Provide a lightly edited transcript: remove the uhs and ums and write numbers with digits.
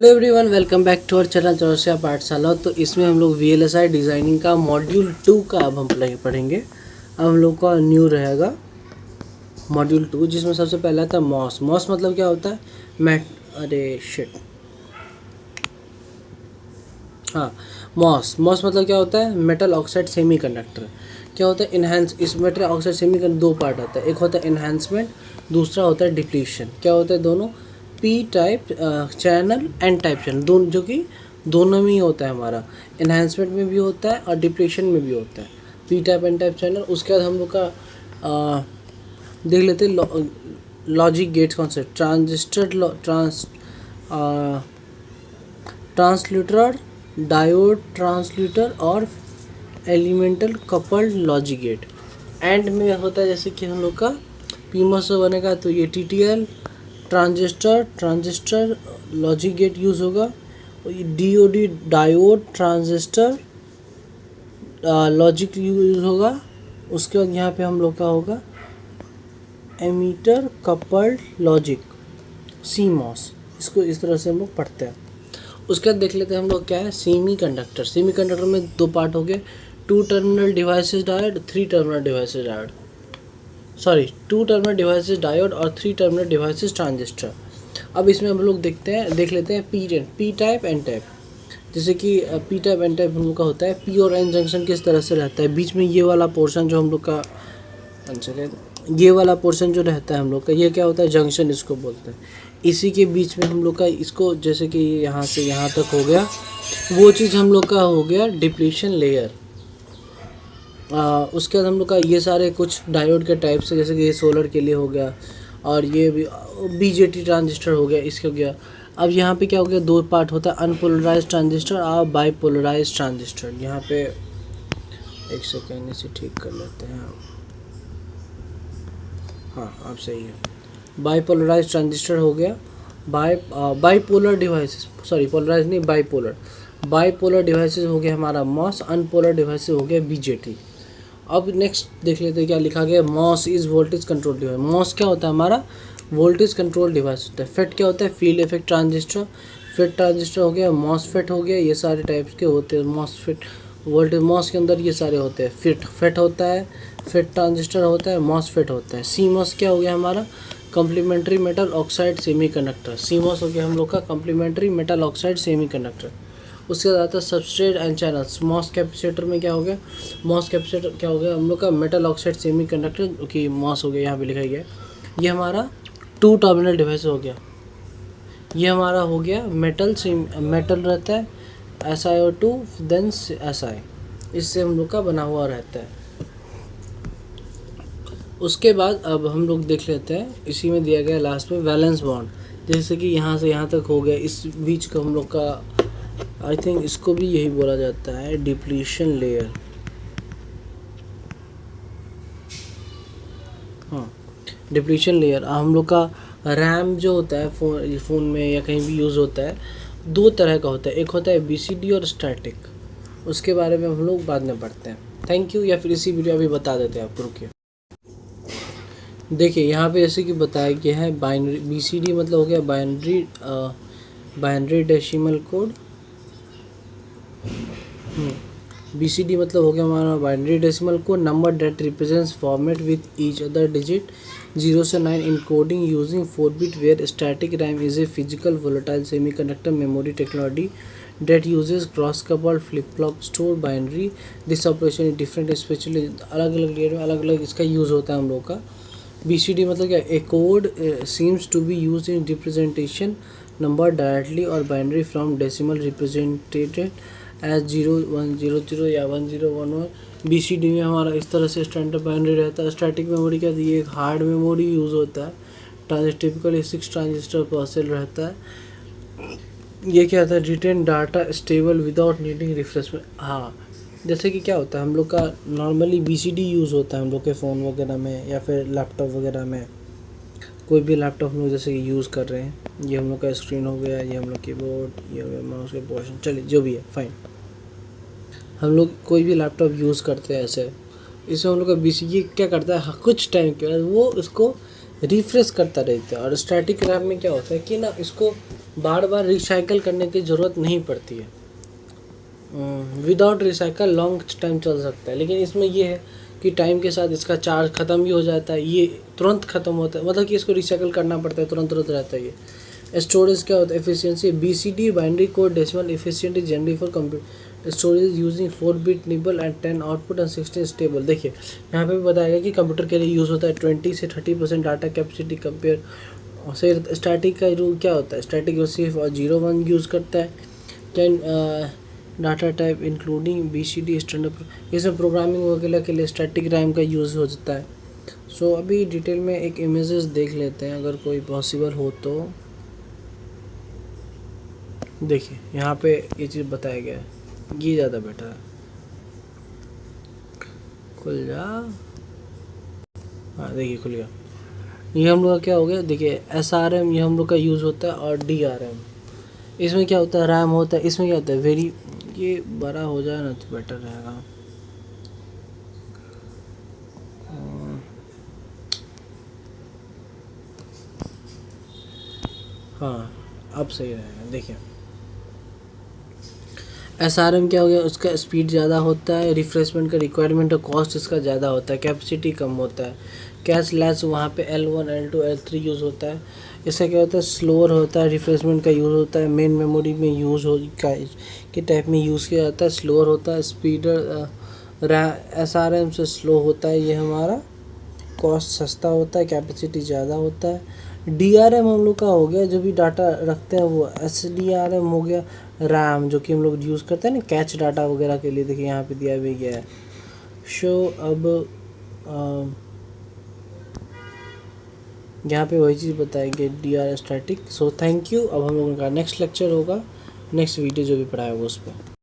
Hello everyone, welcome back to our channel Chaurasia Pathshala. तो इसमें हम लोग VLSI डिज़ाइनिंग का मॉड्यूल 2 का अब हम पढ़ेंगे। अब हम लोग का न्यू रहेगा मॉड्यूल 2, जिसमें सबसे पहला था मॉस। मॉस मतलब क्या होता है? मैट अरे शिट हाँ, मॉस मतलब क्या होता है? Metal oxide semiconductor. क्या होता है? इन्हेंस। इस मेटल ऑक्साइड सेमीकंडक्टर दो पार्ट आता है, एक होता है इन्हेंसमेंट, दूसरा होता है डिप्लीशन। क्या होता है दोनों? P type channel, N type channel, दोनों, जो कि दोनों में ही होता है हमारा। इन्हेंसमेंट में भी होता है और डिप्लीशन में भी होता है, P type N type channel. उसके बाद हम लोग का देख लेते हैं logic gates concept. Transistor, diode transistor और elemental coupled logic gate. End में होता है जैसे कि हम लोग का पीमोस से बनेगा तो ये TTL transistor logic gate use होगा। DOD diode transistor logic use होगा। उसके बाद यहाँ पे हम लोग का होगा एमीटर कपल्ड लॉजिक, CMOS। इसको इस तरह से हम लोग पढ़ते हैं। उसके बाद देख लेते हैं हम लोग क्या है सेमी कंडक्टर। सेमी कंडक्टर में दो पार्ट हो गए, two terminal devices diode, three terminal devices diode, sorry two terminal devices diode और थ्री टर्मिनल डिवाइसेस ट्रांजिस्टर। अब इसमें हम लोग देख लेते हैं पी टाइप एन टाइप। जैसे कि पी टाइप एन टाइप हम लोग का होता है, पी और एन जंक्शन किस तरह से रहता है, बीच में ये वाला पोर्शन जो हम लोग का ये वाला पोर्शन जो रहता है हम लोग का, ये क्या होता है? जंक्शन इसको बोलते हैं। इसी के बीच में हम लोग का इसको, जैसे कि यहाँ से यहाँ तक हो गया, वो चीज़ हम लोग का हो गया डिप्लीशन लेयर। उसके बाद हम लोग का ये सारे कुछ डायोड के टाइप से, जैसे कि ये सोलर के लिए हो गया और ये भी BJT ट्रांजिस्टर हो गया, इसके हो गया। अब यहाँ पे क्या हो गया? दो पार्ट होता है, अनपोलराइज ट्रांजिस्टर और बाईपोलराइज ट्रांजिस्टर। यहाँ पे एक सेकेंड इसे ठीक कर लेते हैं। हाँ, अब सही है। बाईपोलराइज ट्रांजिस्टर हो गया। बाईपोलर डिवाइसेस, सॉरी पोलराइज नहीं, बाईपोलर डिवाइसेस हो गया हमारा मॉस। अनपोलर डिवाइसेस हो गया BJT। अब नेक्स्ट देख लेते हैं क्या लिखा गया। MOS is voltage control device. MOS क्या होता है? हमारा वोल्टेज कंट्रोल डिवाइस होता है। फेट क्या होता है? Field effect transistor. FET transistor हो गया, मॉसफेट हो गया, ये सारे टाइप्स के होते हैं मॉसफेट। वोल्टेज मॉस के अंदर ये सारे होते हैं। फेट होता है, फेट ट्रांजिस्टर होता है, मॉसफेट होता है। CMOS क्या हो गया हमारा? Complementary metal oxide semiconductor. CMOS हो गया हम लोग का कम्प्लीमेंट्री मेटल ऑक्साइड सेमीकंडक्टर। उसके बाद आता है substrate and channels. MOS capacitor में क्या हो गया? मॉस कैपेसिटर क्या हो गया हम लोग का? मेटल ऑक्साइड सेमीकंडक्टर की मॉस हो गया, यहाँ पे लिखा गया है। ये हमारा टू टर्मिनल डिवाइस हो गया। ये हमारा हो गया मेटल रहता है, SiO2 देन Si, इससे हम लोग का बना हुआ रहता है। उसके बाद अब हम लोग देख लेते हैं, इसी में दिया गया लास्ट में वैलेंस बॉन्ड। जैसे कि यहाँ से यहाँ तक हो गया, इस बीच का हम लोग का, आई थिंक इसको भी यही बोला जाता है डिप्लीशन लेयर। हाँ, डिप्लीशन लेयर हम लोग का। रैम जो होता है फ़ोन में या कहीं भी यूज़ होता है, दो तरह का होता है। एक होता है BCD और स्टैटिक। उसके बारे में हम लोग बाद में पढ़ते हैं। Thank you. या फिर इसी वीडियो अभी बता देते हैं आपको, रुकिए। देखिए यहाँ पे जैसे कि बताया गया है, बाइनरी BCD मतलब हो गया बाइनरी डेसिमल कोड। BCD मतलब हो गया हमारा binary decimal code, number that represents format with each other digit 0 से 9 encoding using 4 bit where static RAM is a physical volatile semiconductor memory technology that uses cross coupled flip flop store binary. This operation is different, specially अलग अलग layer में अलग अलग इसका use होता है हम लोग का। BCD मतलब क्या? A code seems to be use in representation number directly or binary from decimal represented as 0100 या 1011। BCD में हमारा इस तरह से स्टैंडर्ड बाइनरी रहता है। स्टैटिक मेमोरी क्या थी? ये एक हार्ड मेमोरी यूज़ होता है। टिपिकली 6 ट्रांजिस्टर पर सेल रहता है। ये क्या होता है? Retain data stable without needing refreshment. हाँ, जैसे कि क्या होता है हम लोग का नॉर्मली BCD यूज़ होता है हम लोग के फ़ोन वगैरह में या फिर लैपटॉप वगैरह में। कोई भी लैपटॉप हम लोग जैसे कि यूज़ कर रहे हैं, ये हम लोग का स्क्रीन हो गया, ये हम लोग कीबोर्ड, ये हो गया माउस के पोर्शन, चलिए जो भी है फाइन। हम लोग कोई भी लैपटॉप यूज़ करते हैं ऐसे, इसमें हम लोग का BCD क्या करता है? कुछ टाइम के बाद वो उसको रिफ्रेश करता रहता है। और स्टैटिक रैम में क्या होता है कि ना इसको बार बार रिसाइकल करने की ज़रूरत नहीं पड़ती है, विदाउट रिसाइकल लॉन्ग टाइम चल सकता है। लेकिन इसमें ये है कि टाइम के साथ इसका चार्ज ख़त्म भी हो जाता है, ये तुरंत ख़त्म होता है, मतलब कि इसको रिसाइकल करना पड़ता है, तुरंत तुरंत रहता है ये। स्टोरेज क्या होता है, efficiency, BCD binary code decimal efficient generally for computer storage using 4 bit nibble and 10 output and 16 stable. देखिए यहाँ पे भी बताया गया कि कंप्यूटर के लिए यूज़ होता है 20 से 30% डाटा कैपेसिटी कंपेयर। और फिर स्टैटिक का रूल क्या होता है, स्टैटिक सिर्फ और 0 1 यूज़ करता है। 10 data type including BCD standard, इसमें प्रोग्रामिंग वगैरह के लिए स्टैटिक रैम का यूज़ हो जाता है। सो अभी डिटेल में एक इमेजेस देख लेते हैं अगर कोई पॉसिबल हो तो। देखिए यहाँ पे ये चीज़ बताया गया है, ये ज़्यादा बेटर है। खुल जा, हाँ देखिए खुल गया। ये हम लोग का क्या हो गया, देखिए SRM ये हम लोग का यूज़ होता है, और DRM इसमें क्या होता है, रैम होता है। इसमें क्या होता है वेरी, ये बड़ा हो जाए ना तो बेटर रहेगा। हाँ अब सही रहेगा। देखिए SRM क्या हो गया, उसका स्पीड ज़्यादा होता है, रिफ्रेशमेंट का रिक्वायरमेंट और कॉस्ट इसका ज़्यादा होता है, कैपेसिटी कम होता है, कैश लेस वहाँ पे L1 L2 L3 यूज़ होता है। इसका क्या होता है, स्लोअर होता है, रिफ्रेशमेंट का यूज़ होता है, मेन मेमोरी में यूज़ हो के टाइप में यूज़ किया जाता है, स्लोअर होता है, स्पीडर SRM से स्लो होता है ये हमारा, कॉस्ट सस्ता होता है, कैपेसिटी ज़्यादा होता है। DRM हम लोग का हो गया जो भी डाटा रखते हैं वो, SDRM हो गया रैम जो कि हम लोग यूज़ करते हैं ना कैच डाटा वगैरह के लिए। देखिए यहाँ पे दिया भी गया है। अब यहाँ पे वही चीज़ बताएंगे DR static. So thank you. अब हम लोगों का नेक्स्ट लेक्चर होगा, नेक्स्ट वीडियो जो भी पढ़ाया होगा उस पर।